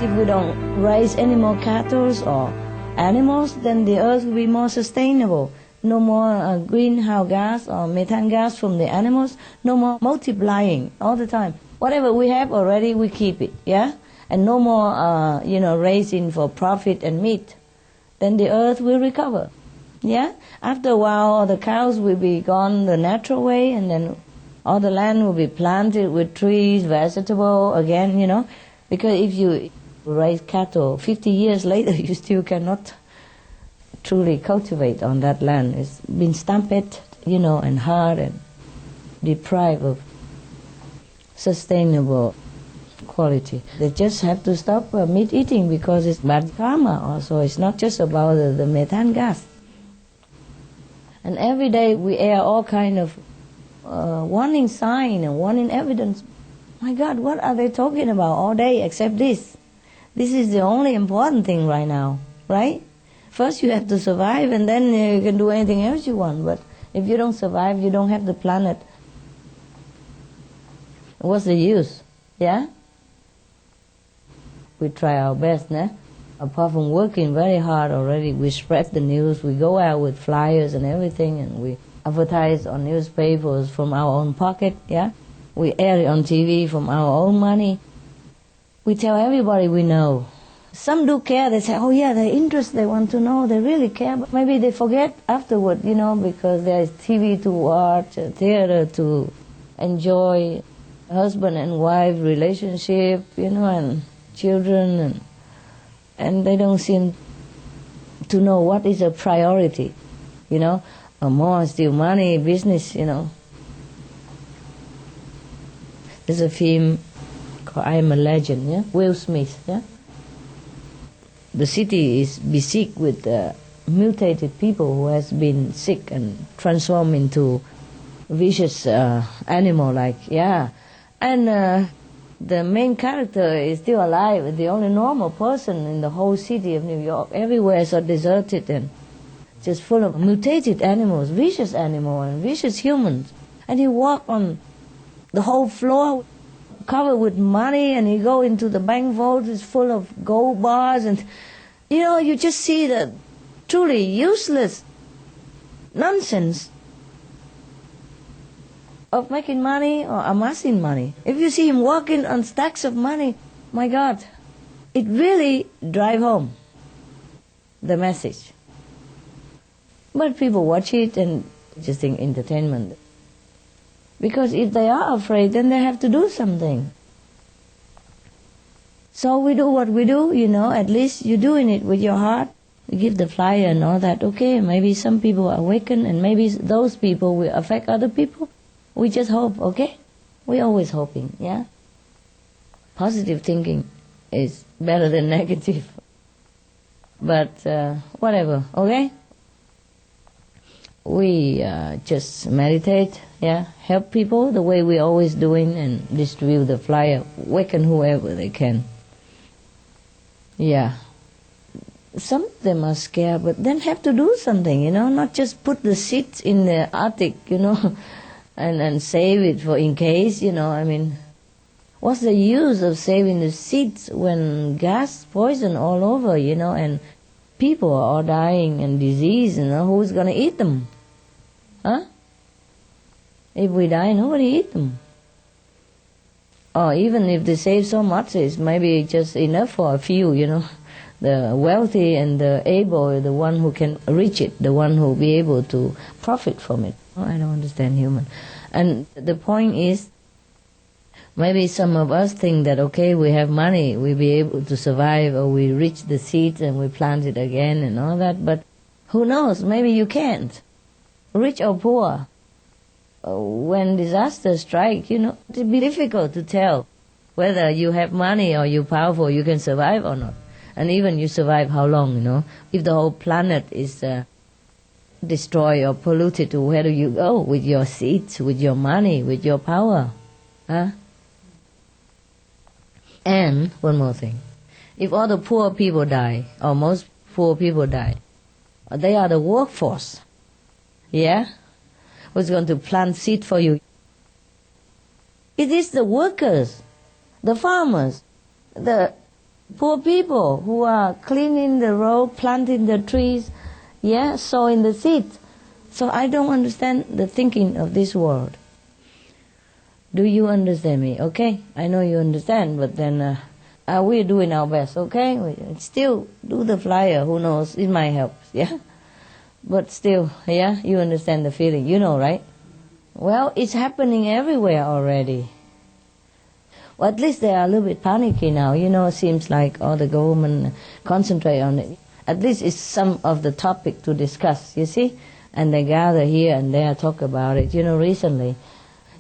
If we don't raise any more cattle or animals, then the earth will be more sustainable. No more greenhouse gas or methane gas from the animals. No more multiplying all the time. Whatever we have already, we keep it, yeah? And no more, raising for profit and meat. Then the earth will recover, yeah? After a while, all the cows will be gone the natural way, and then all the land will be planted with trees, vegetable again, Because if you raise cattle, 50 years later, you still cannot truly cultivate on that land. It's been stampeded, and hard and deprived of sustainable quality. They just have to stop meat eating because it's bad karma also. It's not just about the methane gas. And every day we air all kind of warning sign and warning evidence. My God, what are they talking about all day except this? This is the only important thing right now, right? First you have to survive, and then you can do anything else you want. But if you don't survive, you don't have the planet. What's the use? Yeah? We try our best, nah? Apart from working very hard already, we spread the news, we go out with flyers and everything, and we advertise on newspapers from our own pocket, yeah? We air it on TV from our own money. We tell everybody we know. Some do care, they say, oh yeah, they're interested, they want to know, they really care, but maybe they forget afterward, because there is TV to watch, theater to enjoy, husband and wife relationship, and children, and they don't seem to know what is a priority, more still money, business, There's a film called I Am a Legend, yeah? Will Smith, yeah? The city is besieged with mutated people who has been sick and transformed into vicious animal, yeah. And the main character is still alive, the only normal person in the whole city of New York. Everywhere is so deserted and just full of mutated animals, vicious animals and vicious humans. And he walk on the whole floor covered with money, and he go into the bank vault, it's full of gold bars, and you just see the truly useless nonsense of making money or amassing money. If you see him walking on stacks of money, my God, it really drive home the message. But people watch it and just think entertainment. Because if they are afraid, then they have to do something. So we do what we do, at least you're doing it with your heart. You give the flyer and all that. Okay, maybe some people awaken, and maybe those people will affect other people. We just hope, okay? We're always hoping, yeah? Positive thinking is better than negative. But whatever, okay? We just meditate, yeah? Help people the way we're always doing, and distribute the flyer, awaken whoever they can. Yeah. Some of them are scared, but then have to do something, not just put the seeds in the attic, and save it for in case, what's the use of saving the seeds when gas poison all over, and people are all dying and disease, who's going to eat them? Huh? If we die, nobody eat them. Or even if they save so much, it's maybe just enough for a few, The wealthy and the able, the one who can reach it, the one who will be able to profit from it. Oh, I don't understand human. And the point is, maybe some of us think that, okay, we have money, we'll be able to survive, or we reach the seeds and we plant it again and all that, but who knows, maybe you can't. Rich or poor, when disaster strikes, it'll be difficult to tell whether you have money or you're powerful, you can survive or not. And even you survive how long, If the whole planet is destroyed or polluted, where do you go? With your seeds, with your money, with your power? Huh? And one more thing. If all the poor people die, or most poor people die, they are the workforce. Yeah? Who's going to plant seed for you? It is the workers, the farmers, the Poor people who are cleaning the road, planting the trees, yeah, sowing the seeds. So I don't understand the thinking of this world. Do you understand me? Okay, I know you understand, but then we're doing our best, okay? We still do the flyer, who knows, it might help, yeah? But still, yeah, you understand the feeling, you know, right? Well, it's happening everywhere already. Well, at least they are a little bit panicky now, you know, it seems like all the government concentrate on it. At least it's some of the topic to discuss, you see? And they gather here and there, talk about it, you know, recently.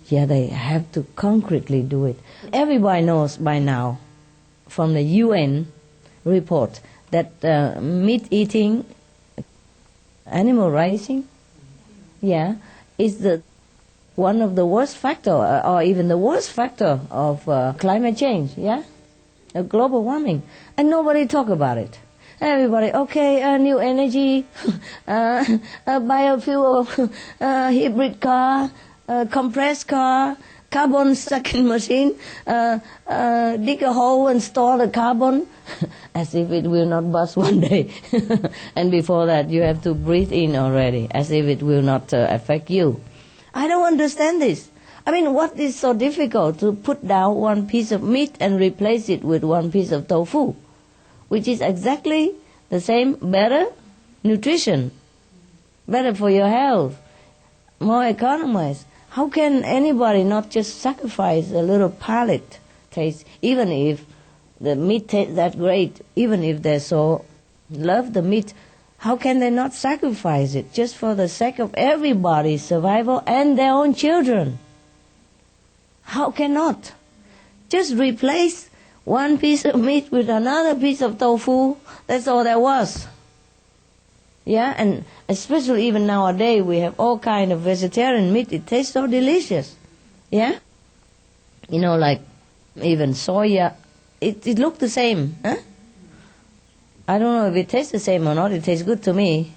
Yeah, they have to concretely do it. Everybody knows by now from the UN report that meat eating, animal raising, yeah, is one of the worst factor, or even the worst factor of climate change, yeah, global warming, and nobody talk about it. Everybody, okay, new energy, biofuel, hybrid car, compressed car, carbon sucking machine, dig a hole and store the carbon, as if it will not burst one day. And before that, you have to breathe in already, as if it will not affect you. I don't understand this. I mean, what is so difficult to put down one piece of meat and replace it with one piece of tofu, which is exactly the same, better nutrition, better for your health, more economized. How can anybody not just sacrifice a little palate taste, even if the meat tastes that great, even if they so love the meat? How can they not sacrifice it just for the sake of everybody's survival and their own children? How cannot? Just replace one piece of meat with another piece of tofu. That's all there was. Yeah, and especially even nowadays we have all kind of vegetarian meat. It tastes so delicious. Yeah? You know, like even soya. It looks the same. Huh? I don't know if it tastes the same or not. It tastes good to me.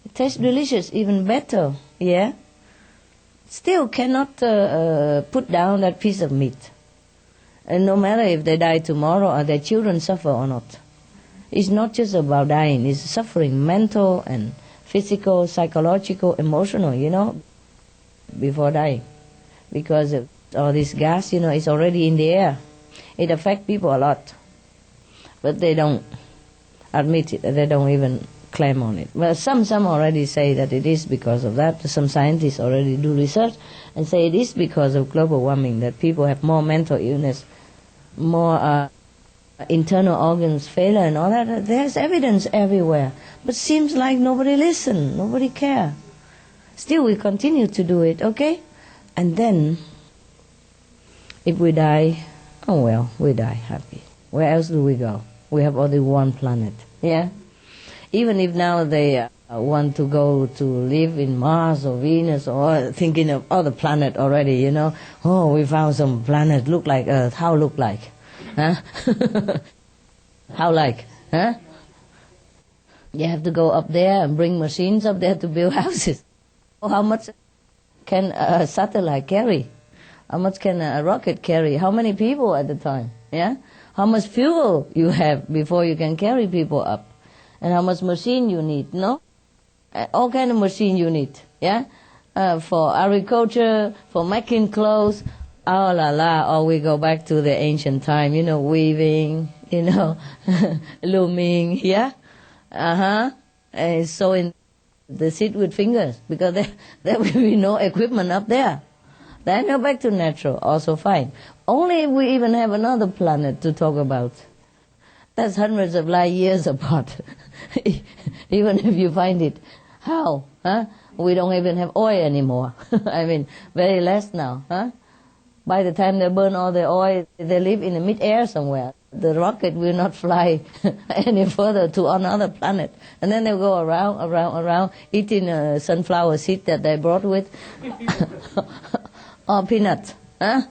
It tastes delicious, even better. Yeah? Still cannot put down that piece of meat. And no matter if they die tomorrow or their children suffer or not. It's not just about dying. It's suffering, mental and physical, psychological, emotional, you know, before dying. Because all this gas, you know, is already in the air. It affects people a lot. But they don't admit it. They don't even claim on it. Well, some already say that it is because of that. Some scientists already do research and say it is because of global warming that people have more mental illness, more internal organs failure and all that. There's evidence everywhere. But seems like nobody listen, nobody care. Still we continue to do it, okay? And then, if we die, oh well, we die happy. Where else do we go? We have only one planet, yeah? Even if now they want to go to live in Mars or Venus or thinking of other planet already, you know. Oh, we found some planet look like Earth. How look like? Huh? How like? Huh? You have to go up there and bring machines up there to build houses. How much can a satellite carry? How much can a rocket carry? How many people at the time? Yeah? How much fuel you have before you can carry people up? And how much machine you need, no? All kind of machine you need, yeah? For agriculture, for making clothes, oh la la, or we go back to the ancient time, you know, weaving, you know, looming, yeah? And sewing the seed with fingers, because there will be no equipment up there. Then go back to natural, also fine. Only if we even have another planet to talk about. That's hundreds of light years apart. Even if you find it. How? Huh? We don't even have oil anymore. I mean, very less now. Huh? By the time they burn all the oil, they live in the mid-air somewhere. The rocket will not fly any further to another planet. And then they'll go around, eating sunflower seed that they brought with. Or peanuts. Huh?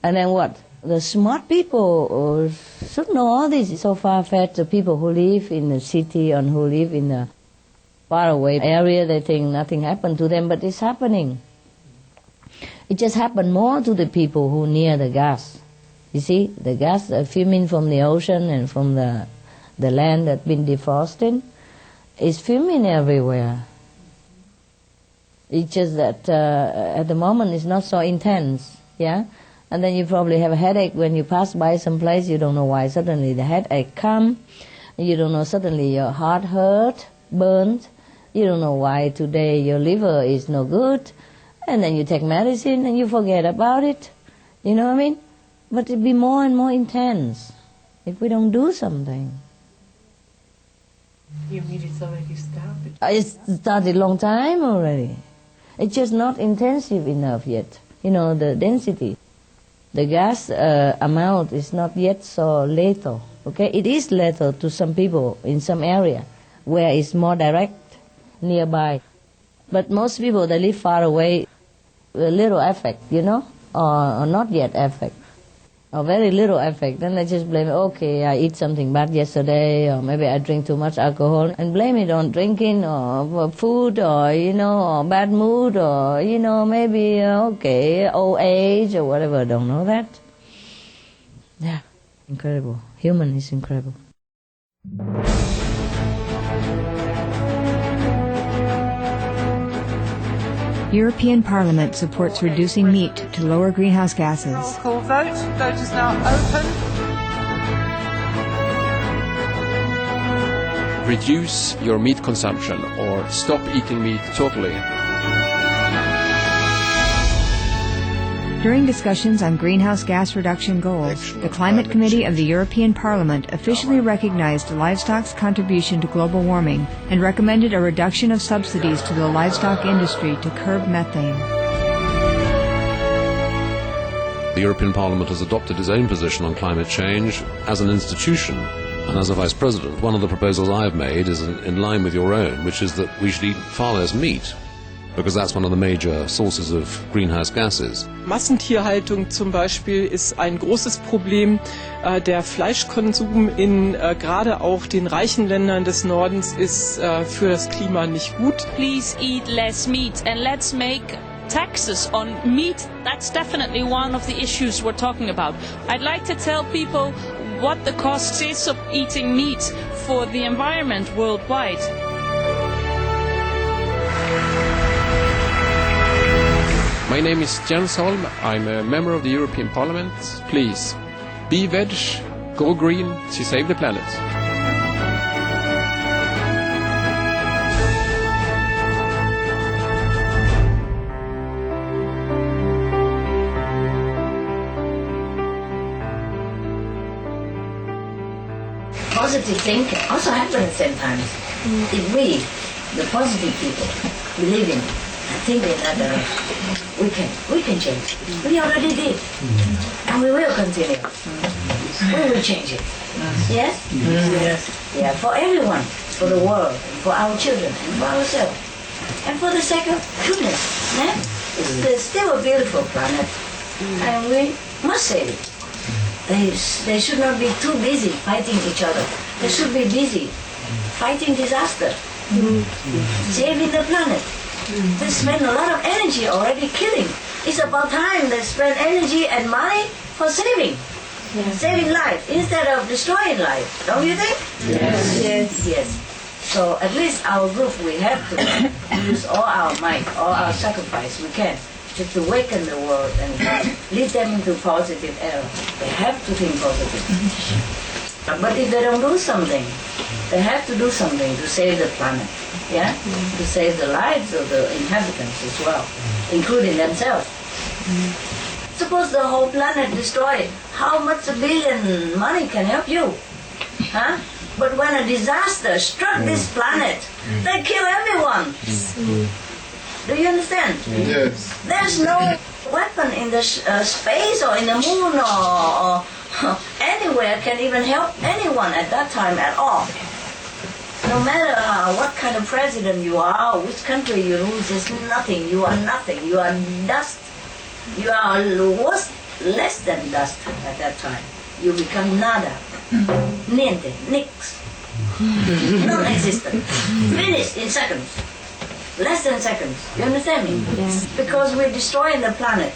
And then what? The smart people should know all this. It's so far-fetched. The people who live in the city and who live in a faraway area, they think nothing happened to them, but it's happening. It just happened more to the people who near the gas. You see, the gas fuming from the ocean and from the land that's been defrosting is fuming everywhere. It's just that at the moment it's not so intense, yeah? And then you probably have a headache when you pass by some place, you don't know why suddenly the headache comes, you don't know suddenly your heart hurt, burns, you don't know why today your liver is no good, and then you take medicine and you forget about it, you know what I mean? But it'll be more and more intense if we don't do something. You mean it's already started? It started a long time already. It's just not intensive enough yet. You know, the density. The gas amount is not yet so lethal. Okay, it is lethal to some people in some area where it's more direct, nearby. But most people that live far away, a little effect, you know, or not yet effect, or very little effect. Then they just blame, okay, I eat something bad yesterday, or maybe I drink too much alcohol, and blame it on drinking, or food, or, you know, or bad mood, or, you know, maybe, okay, old age, or whatever, I don't know that. Yeah, incredible. Human is incredible. European Parliament supports reducing meat to lower greenhouse gases. Roll call vote. Vote is now open. Reduce your meat consumption or stop eating meat totally. During discussions on greenhouse gas reduction goals, the Climate Committee of the European Parliament officially recognized livestock's contribution to global warming and recommended a reduction of subsidies to the livestock industry to curb methane. The European Parliament has adopted its own position on climate change as an institution. And as a Vice President, one of the proposals I have made is in line with your own, which is that we should eat far less meat, because that's one of the major sources of greenhouse gases. Massentierhaltung zum Beispiel ist ein großes Problem. Der Fleischkonsum in gerade auch den reichen Ländern des Nordens ist für das Klima nicht gut. Please eat less meat and let's make taxes on meat. That's definitely one of the issues we're talking about. I'd like to tell people what the cost is of eating meat for the environment worldwide. My name is Jens Holm. I'm a member of the European Parliament. Please, be veg, go green to save the planet. Positive thinking also happens at the same time. If we, the positive people, believe in and think in that direction, we can change. We already did, and we will continue. We will change it. Yes? Yes. Yeah, for everyone, for the world, for our children, and for ourselves, and for the sake of goodness. Yeah? It's still a beautiful planet, and we must save it. They should not be too busy fighting each other. They should be busy fighting disaster, saving the planet. They spend a lot of energy already killing. It's about time they spend energy and money for saving. Saving life instead of destroying life. Don't you think? Yes. So at least our group, we have to use all our might, all our sacrifice we can to awaken the world and lead them into positive era. They have to think positive. But if they don't do something, they have to do something to save the planet, yeah? To save the lives of the inhabitants as well, including themselves. Suppose the whole planet destroyed, how much a billion money can help you? Huh? But when a disaster struck this planet, they kill everyone. Do you understand? Yes. There's no weapon in the space or in the moon or anywhere can even help anyone at that time at all. No matter what kind of president you are, or which country you rule, there's nothing. You are nothing. You are dust. You are less than dust at that time. You become nada, niente, nix, non-existent, finished in seconds. Less than seconds. You understand me? Yes. Because we're destroying the planet.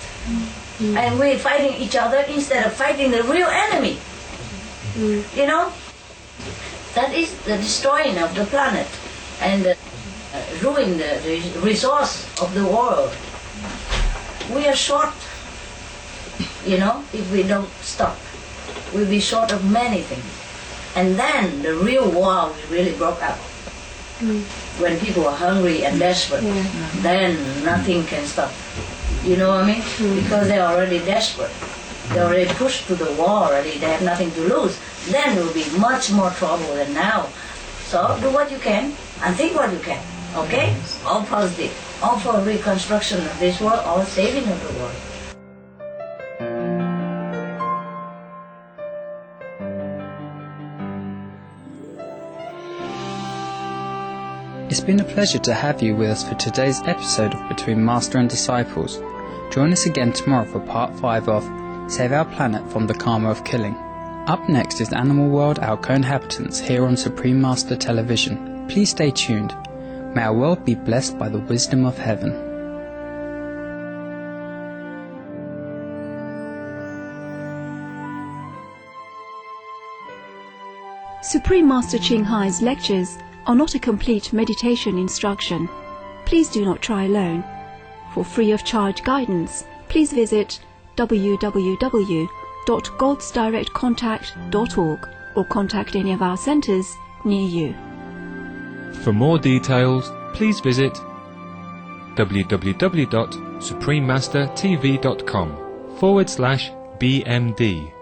And we're fighting each other instead of fighting the real enemy. You know? That is the destroying of the planet and ruin the resource of the world. We are short, you know, if we don't stop. We'll be short of many things. And then the real war will really broke out. When people are hungry and desperate, then nothing can stop. You know what I mean? Because they're already desperate. They're already pushed to the wall already. They have nothing to lose. Then there will be much more trouble than now. So do what you can and think what you can. Okay? All positive. All for reconstruction of this world, all saving of the world. It's been a pleasure to have you with us for today's episode of Between Master and Disciples. Join us again tomorrow for part 5 of Save Our Planet from the Karma of Killing. Up next is Animal World, Our Co-Inhabitants here on Supreme Master Television. Please stay tuned. May our world be blessed by the wisdom of heaven. Supreme Master Ching Hai's lectures are not a complete meditation instruction. Please do not try alone. For free of charge guidance, please visit www.godsdirectcontact.org or contact any of our centers near you. For more details, please visit www.suprememastertv.com/BMD.